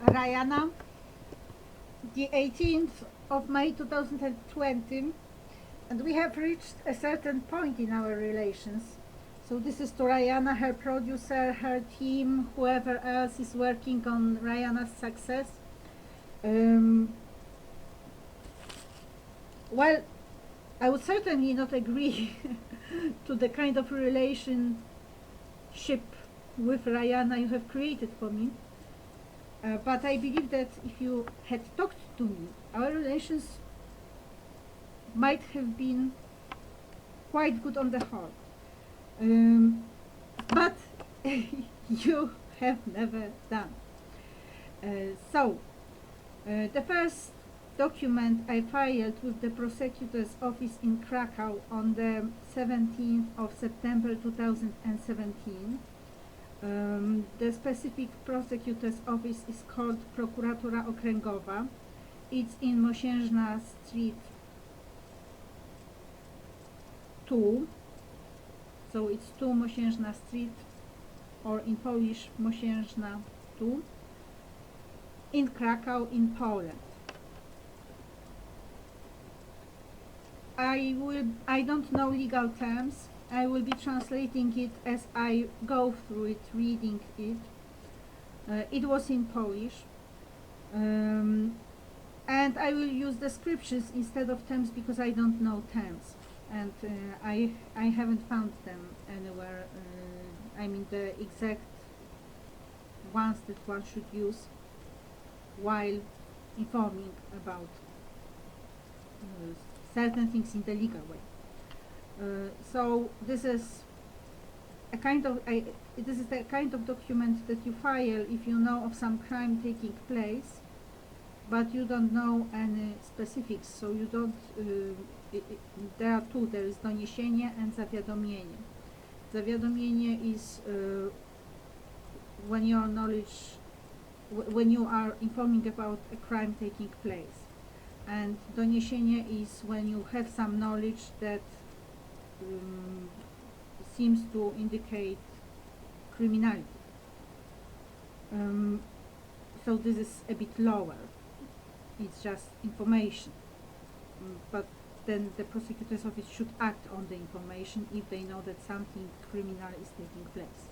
Rihanna, the 18th of May 2020, and we have reached a certain point in our relations. So this is to Rihanna, her producer, her team, whoever else is working on Rihanna's success. Well, I would certainly not agree to the kind of relationship with Rihanna you have created for me. But I believe that if you had talked to me, our relations might have been quite good on the whole. But you have never done. The first document I filed with the prosecutor's office in Krakow on the 17th of September 2017. The specific prosecutor's office is called Prokuratura Okręgowa. It's in Mosiężna Street 2. So it's 2 Mosiężna Street, or in Polish Mosiężna 2, in Krakow, in Poland. I don't know legal terms. I will be translating it as I go through it, reading it. It was in Polish. And I will use descriptions instead of terms because I don't know terms. And I haven't found them anywhere. I mean the exact ones that one should use while informing about certain things in the legal way. So this is a kind of this is the kind of document that you file if you know of some crime taking place, but you don't know any specifics. So you don't. There are two. There is doniesienie and zawiadomienie. Zawiadomienie is when your knowledge, when you are informing about a crime taking place, and doniesienie is when you have some knowledge that seems to indicate criminality. So this is a bit lower. It's just information, but then the prosecutor's office should act on the information if they know that something criminal is taking place.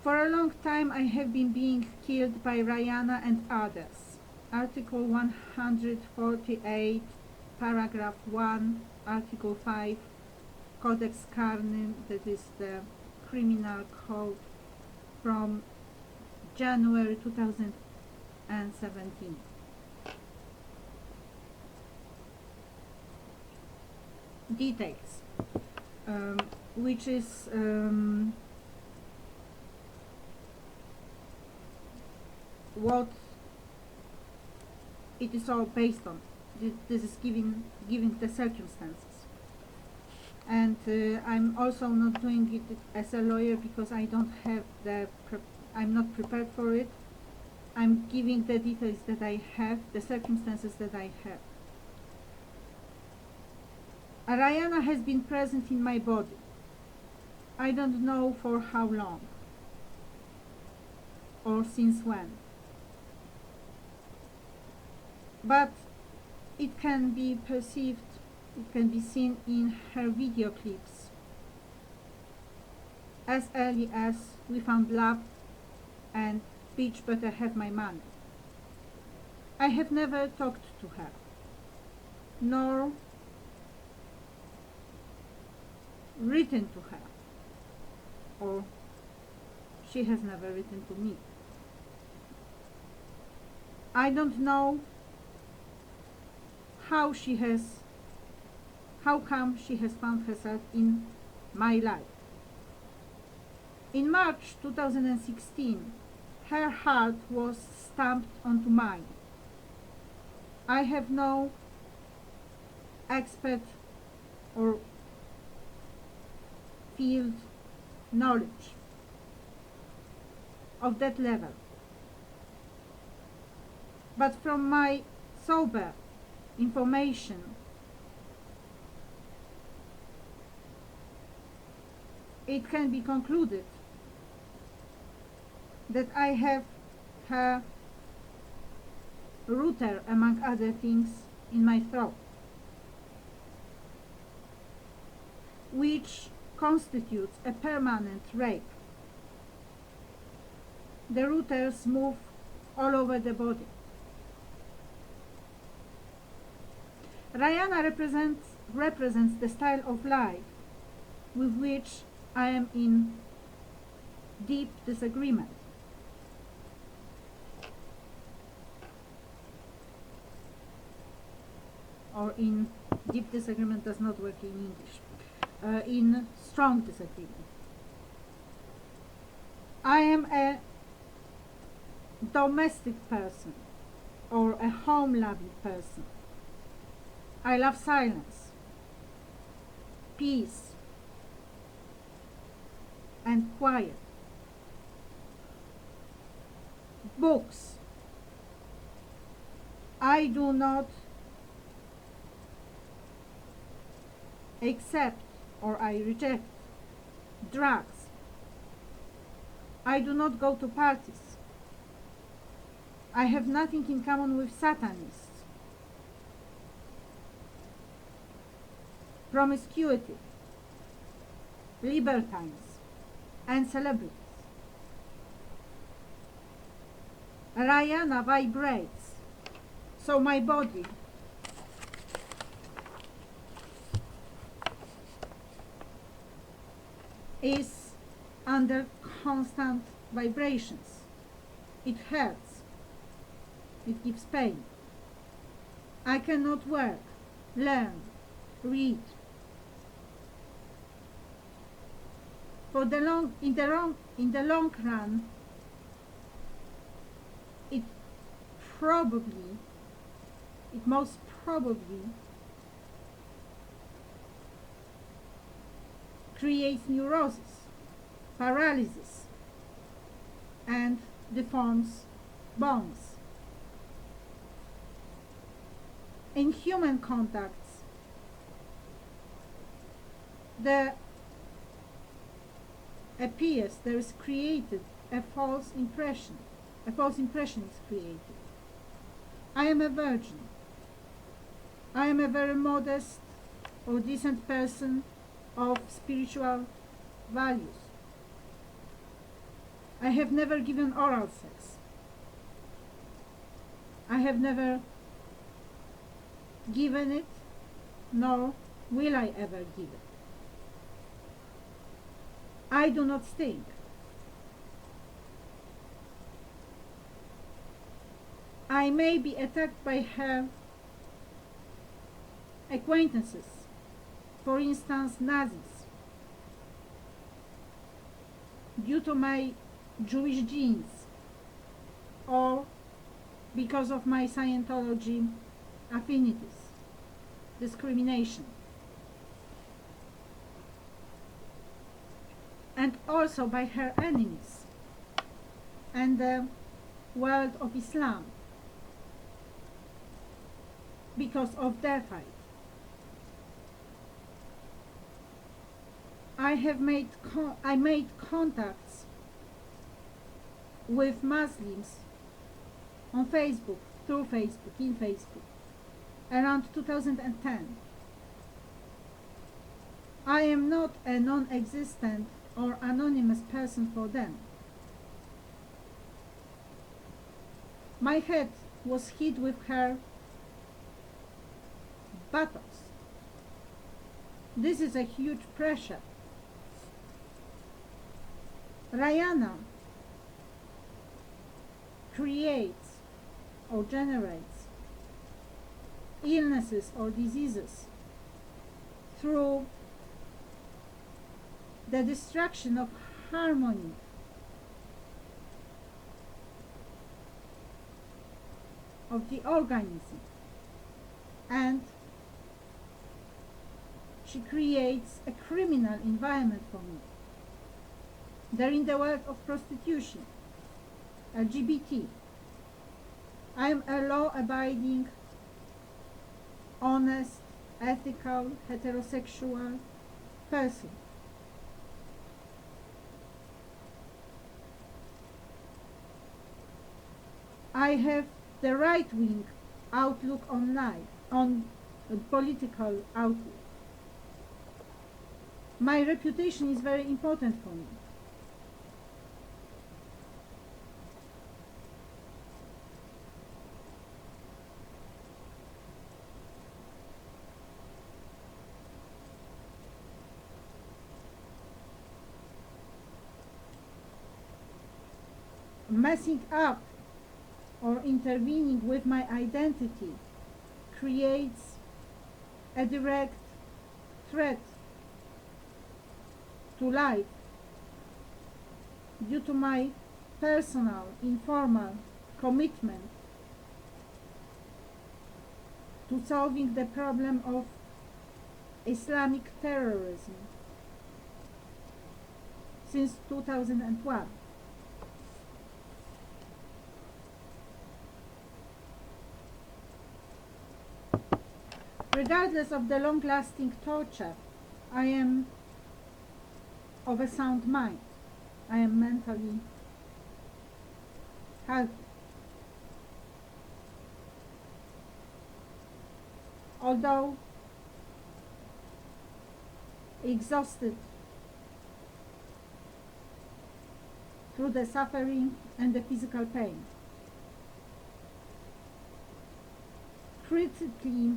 For a long time I have been being killed by Rihanna and others. Article 148, paragraph 1, article 5, Codex Karny, that is the criminal code from January 2017. Details, which is what it is all based on. This is giving the circumstances, and I'm also not doing it as a lawyer because I don't have I'm not prepared for it. I'm giving the details that I have, the circumstances that I have. Rihanna has been present in my body. I don't know for how long or since when, but it can be perceived, it can be seen in her video clips as early as We Found Love and Bitch Better Have My Money. I have never talked to her, nor written to her, or she has never written to me. I don't know how come she has found herself in my life. In March 2016, her heart was stamped onto mine. I have no expert or field knowledge of that level, but from my sober information, it can be concluded that I have her router, among other things, in my throat, which constitutes a permanent rape. The routers move all over the body. Rihanna represents the style of life with which I am in deep disagreement. Or in deep disagreement does not work in English. In strong disagreement. I am a domestic person or a home-loving person. I love silence, peace, and quiet. Books. I do not accept or I reject drugs. I do not go to parties. I have nothing in common with Satanists. Promiscuity, libertines, and celebrities. Rihanna vibrates, so my body is under constant vibrations. It hurts. It gives pain. I cannot work, learn, read. In the long run, it most probably creates neurosis, paralysis, and deforms bones. In human contacts, there is created a false impression. A false impression is created. I am a virgin. I am a very modest or decent person of spiritual values. I have never given oral sex. I have never given it, nor will I ever give it. I do not stink. I may be attacked by her acquaintances, for instance Nazis, due to my Jewish genes or because of my Scientology affinities, discrimination, and also by her enemies and the world of Islam because of their fight. I made contacts with Muslims on Facebook, through Facebook, in Facebook, around 2010. I am not a non-existent or anonymous person for them. My head was hit with her buttocks. This is a huge pressure. Rihanna creates or generates illnesses or diseases through the destruction of harmony of the organism, and she creates a criminal environment for me. They're in the world of prostitution, LGBT. I am a law-abiding, honest, ethical, heterosexual person. I have the right-wing outlook on life, on political outlook. My reputation is very important for me. Messing up or intervening with my identity creates a direct threat to life due to my personal, informal commitment to solving the problem of Islamic terrorism since 2012. Regardless of the long-lasting torture, I am of a sound mind. I am mentally healthy. Although exhausted through the suffering and the physical pain, critically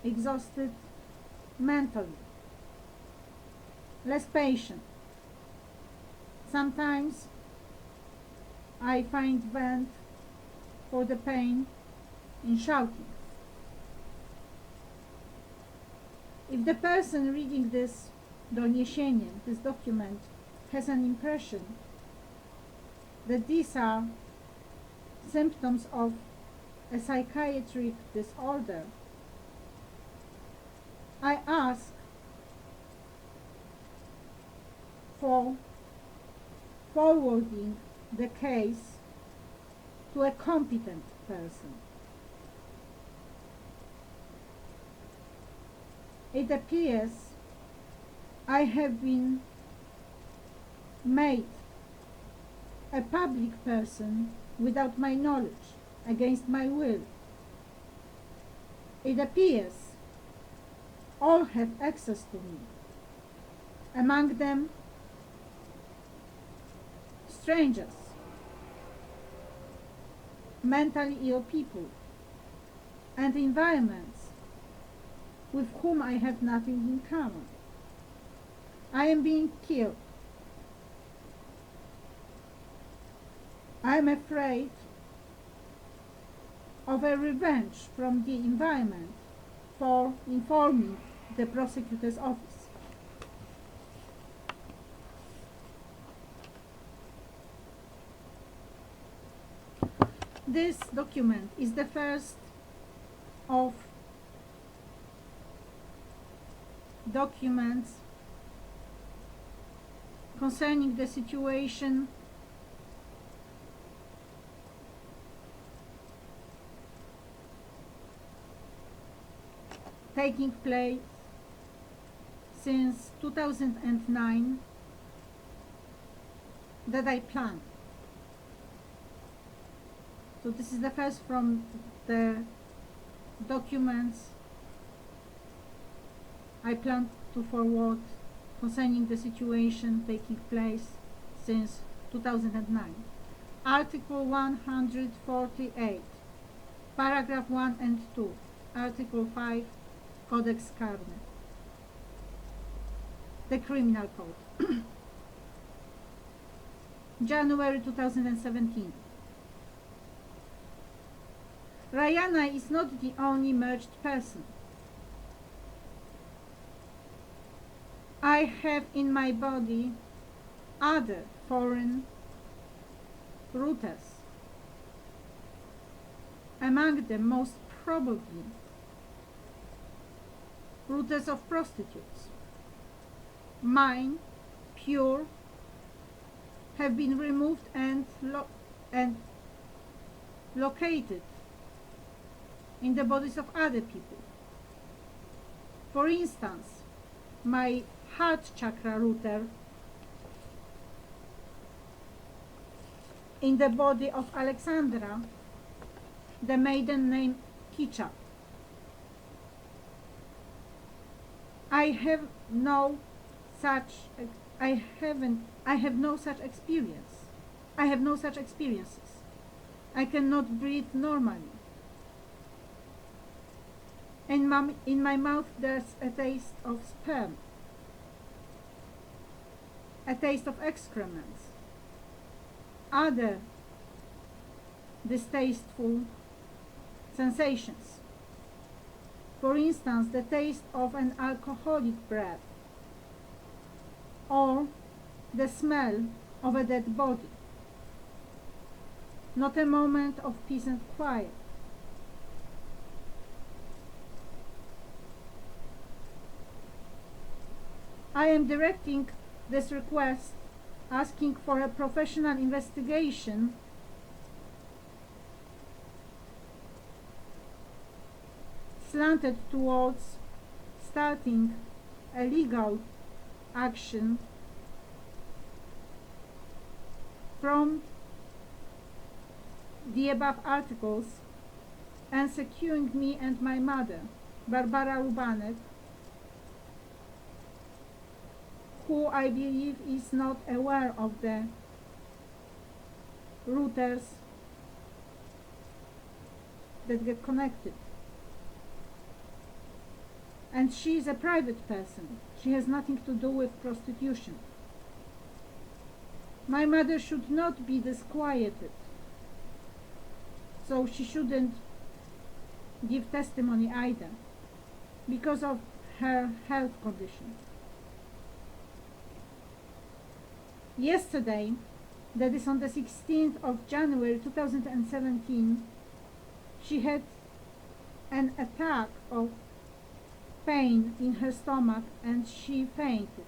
exhausted mentally, less patient. Sometimes I find vent for the pain in shouting. If the person reading this document, has an impression that these are symptoms of a psychiatric disorder, I ask for forwarding the case to a competent person. It appears I have been made a public person without my knowledge, against my will. It appears all have access to me, among them strangers, mentally ill people, and environments with whom I have nothing in common. I am being killed. I am afraid of a revenge from the environment for informing the prosecutor's office. This document is the first of documents concerning the situation taking place since 2009 that I planned. So this is the first from the documents I plan to forward concerning the situation taking place since 2009. Article 148, paragraph 1 and 2, Article 5, Codex Carne, the Criminal Code. January 2017. Rihanna is not the only merged person. I have in my body other foreign rooters, among them most probably rooters of prostitutes. Mine, pure, have been removed and located in the bodies of other people. For instance, my heart chakra rooter in the body of Alexandra the maiden name Kicha. I have no such experience. I have no such experiences. I cannot breathe normally. In my mouth there's a taste of sperm, a taste of excrements, other distasteful sensations. For instance, the taste of an alcoholic breath, or the smell of a dead body. Not a moment of peace and quiet. I am directing this request, asking for a professional investigation slanted towards starting a legal action from the above articles and securing me and my mother, Barbara Rubanek, who I believe is not aware of the routers that get connected. And she is a private person. She has nothing to do with prostitution. My mother should not be disquieted, so she shouldn't give testimony either, because of her health condition. Yesterday, that is on the 16th of January 2017, she had an attack of pain in her stomach and she fainted.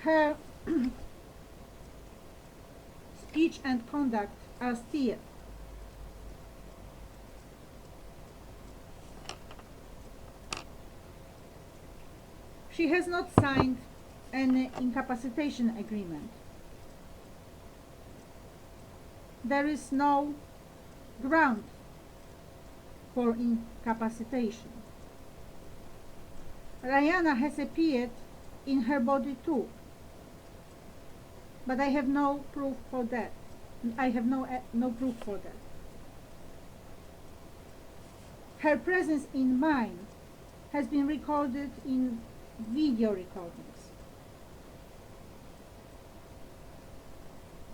Her speech and conduct are steered. She has not signed an incapacitation agreement. There is no ground for incapacitation. Rihanna has appeared in her body too, but I have no proof for that. I have no proof for that. Her presence in mine has been recorded in video recordings.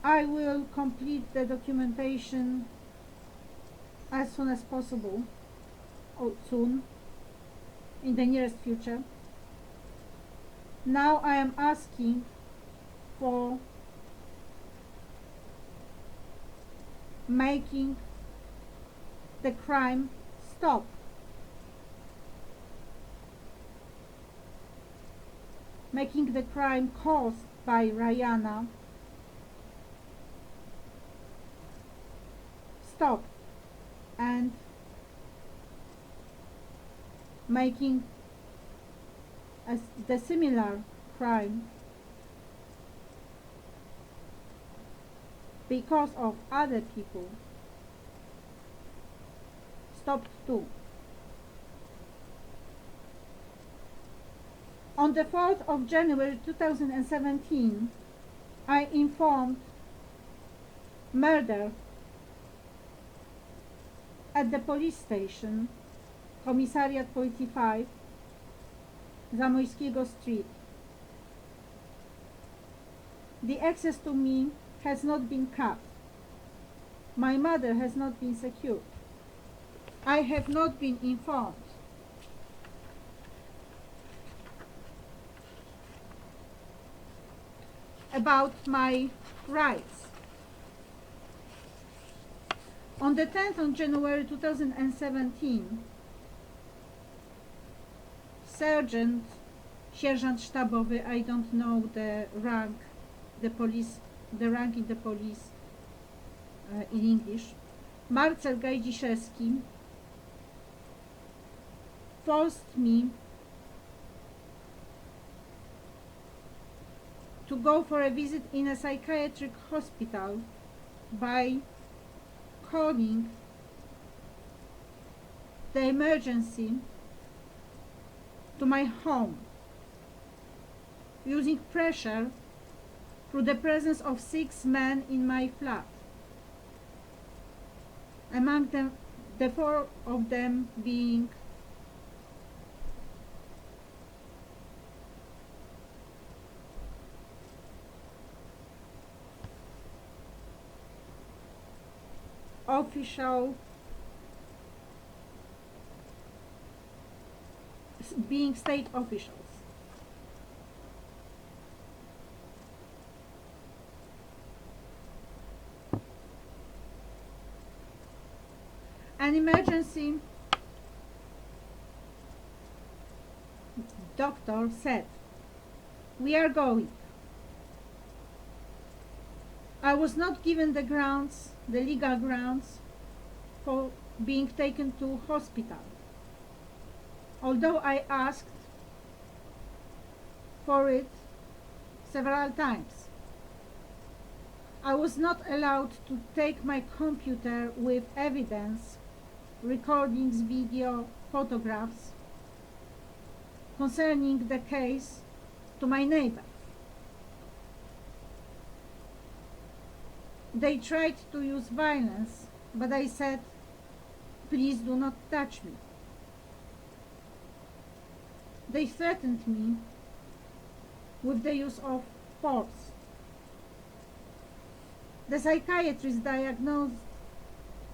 I will complete the documentation as soon as possible, or soon, in the nearest future. Now I am asking for making the crime stop. Making the crime caused by Rihanna stop, and making the similar crime because of other people stopped too. On the 4th of January 2017, I informed murder at the police station, Komisariat 45, Zamojskiego Street. The access to me has not been cut. My mother has not been secured. I have not been informed about my rights. On the 10th of January 2017, Sergeant Sztabowy, I don't know the rank, the rank in the police in English, Marcel Gajdziszewski forced me to go for a visit in a psychiatric hospital by calling the emergency to my home, using pressure through the presence of 6 men in my flat, among them the 4 of them being state officials. An emergency doctor said, "We are going." I was not given the legal grounds for being taken to hospital, although I asked for it several times. I was not allowed to take my computer with evidence, recordings, video, photographs concerning the case to my neighbor. They tried to use violence, but I said, "Please do not touch me." They threatened me with the use of force. The psychiatrist diagnosed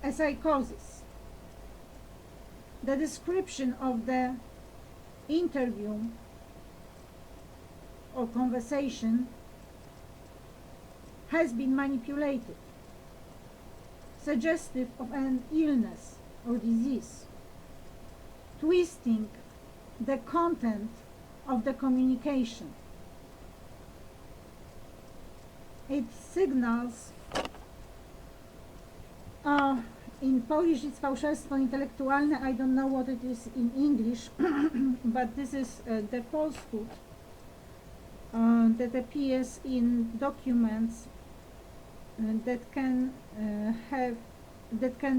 a psychosis. The description of the interview or conversation has been manipulated, suggestive of an illness or disease, twisting the content of the communication. It signals, in Polish it's fałszerstwo intelektualne, I don't know what it is in English, but this is the falsehood that appears in documents that can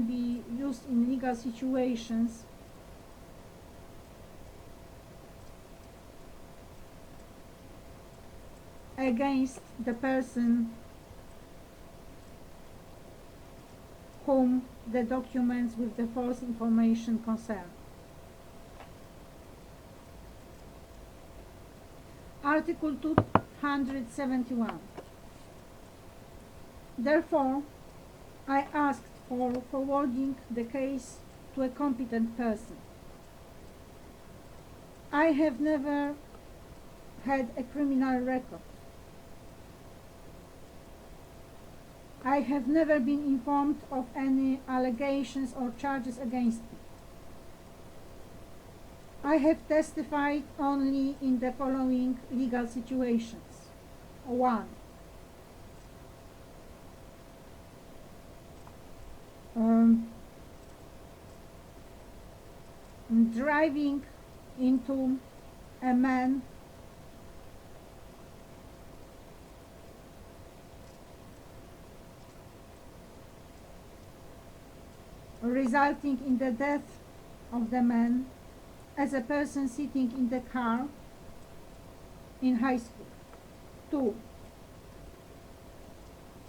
be used in legal situations against the person whom the documents with the false information concern. Article 271. Therefore, I asked for forwarding the case to a competent person. I have never had a criminal record. I have never been informed of any allegations or charges against me. I have testified only in the following legal situations. 1. Driving into a man resulting in the death of the man as a person sitting in the car in high school. 2.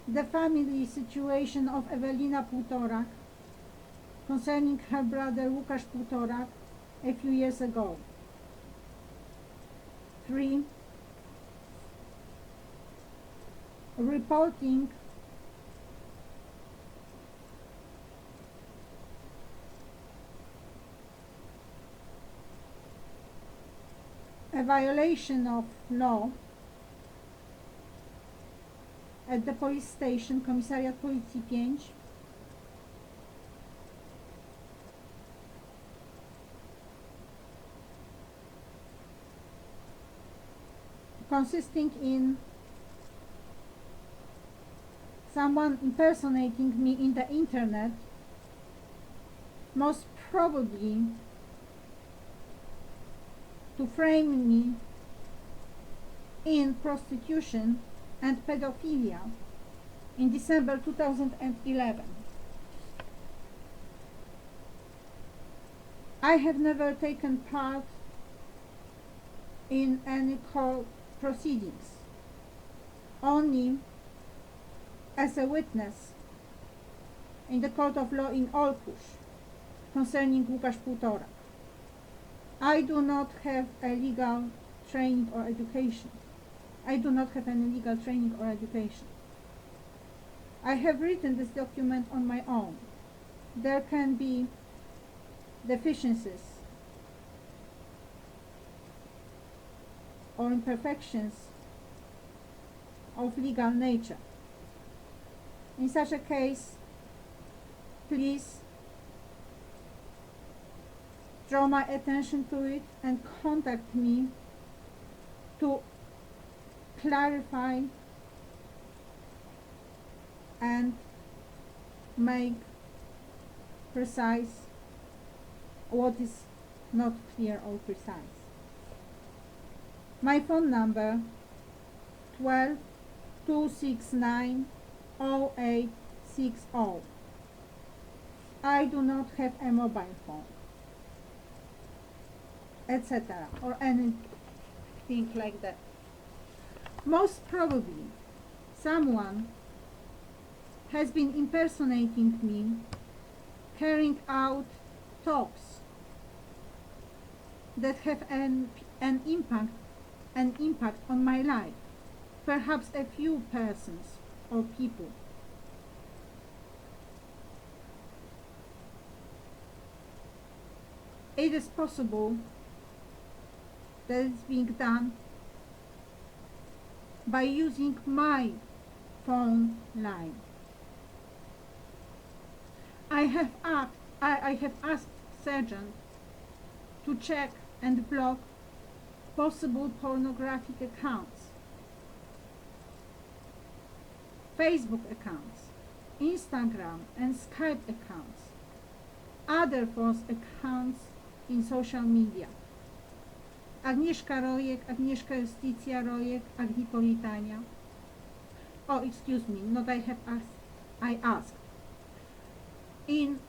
The family situation of Ewelina Półtorak concerning her brother Łukasz Półtorak a few years ago. 3. Reporting a violation of law at the police station, Komisariat Policji 5, consisting in someone impersonating me in the internet, most probably to frame me in prostitution and pedophilia in December 2011. I have never taken part in any court proceedings, only as a witness in the court of law in Olkusz concerning Łukasz Półtorak. I do not have a legal training or education. I do not have any legal training or education. I have written this document on my own. There can be deficiencies or imperfections of legal nature. In such a case, please draw my attention to it and contact me to clarify and make precise what is not clear or precise. My phone number 12 269 0860. I do not have a mobile phone, etc., or anything like that. Most probably someone has been impersonating me, carrying out talks that have an impact on my life, perhaps a few persons or people. It is possible that it's being done by using my phone line. I have asked Sergeant to check and block possible pornographic accounts, Facebook accounts, Instagram and Skype accounts, other false accounts in social media. Agnieszka Rojek, Agnieszka Justicja Rojek, Agnipolitania. Oh, excuse me, not I have asked, I asked. In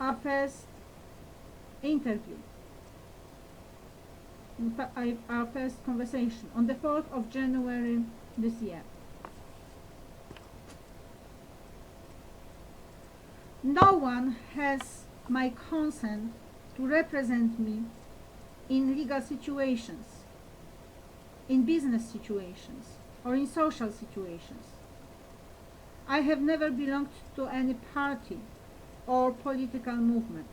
our first interview, our first conversation on the 4th of January this year. No one has my consent to represent me in legal situations, in business situations, or in social situations. I have never belonged to any party or political movement.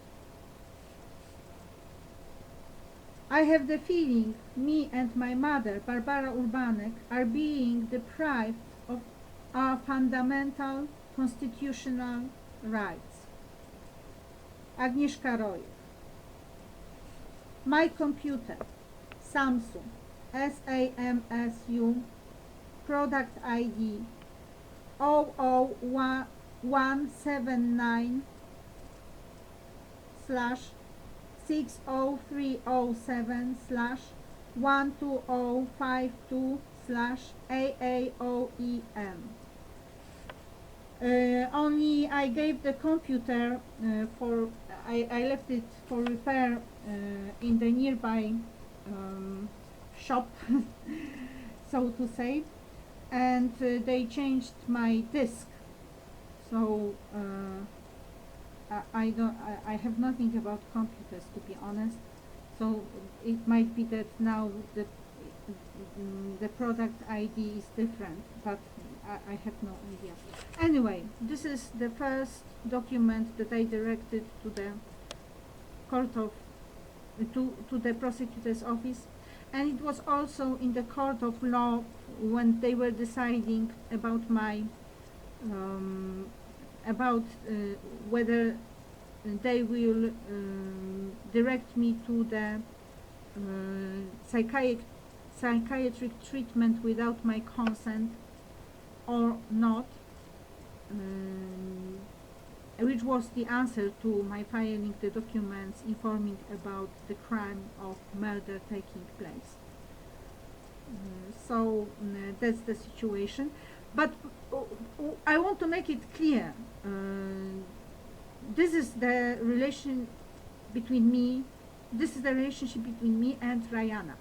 I have the feeling me and my mother, Barbara Urbanek, are being deprived of our fundamental constitutional rights. Agnieszka Rojek. My computer, Samsung, SAMSU, product ID 00179 60307 12052 AAOEM. Only I gave the computer I left it for repair in the nearby shop, so to say, and they changed my disk. So I have nothing about computers, to be honest. So it might be that now the product ID is different, but I have no idea. Anyway, this is the first document that I directed to the court of to the prosecutor's office, and it was also in the court of law when they were deciding about my whether they will direct me to the psychiatric treatment without my consent or not, which was the answer to my filing the documents informing about the crime of murder taking place. So that's the situation. But I want to make it clear. This is the relation between me. This is the relationship between me and Rihanna.